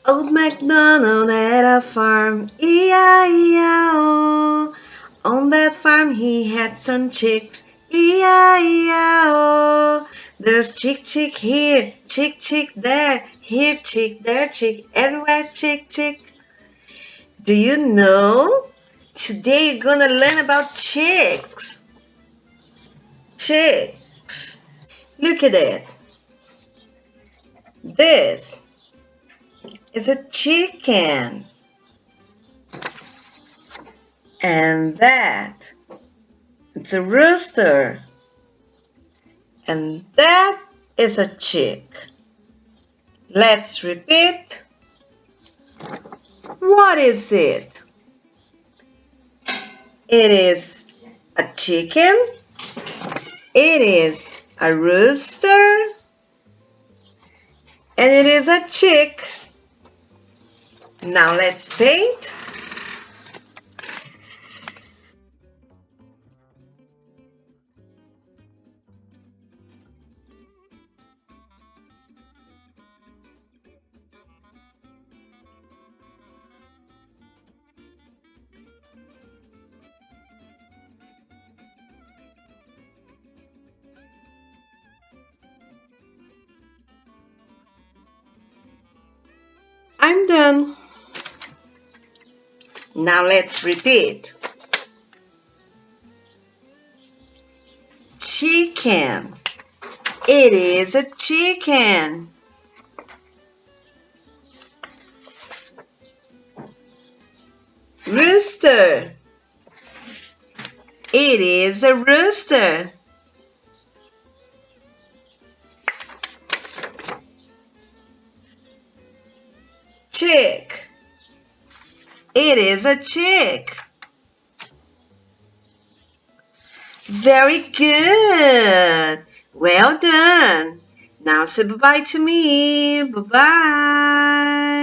Old MacDonald had a farm, E-I-E-I-O. On that farm he had some chicks, E-I-E-I-O. There's chick, chick here, chick, chick there, here chick, there chick, everywhere chick, chick. Do you know? Today you're gonna learn about chicks. Chicks. Look at it. This is a chicken. And that, it's a rooster. And that is a chick. Let's repeat. What is it? It is a chicken. It is a rooster. And it is a chick. Now let's paint. I'm done. Now let's repeat. Chicken. It is a chicken. Rooster. It is a rooster. Chick. It is a chick. Very good. Well done. Now say bye-bye to me. Bye-bye.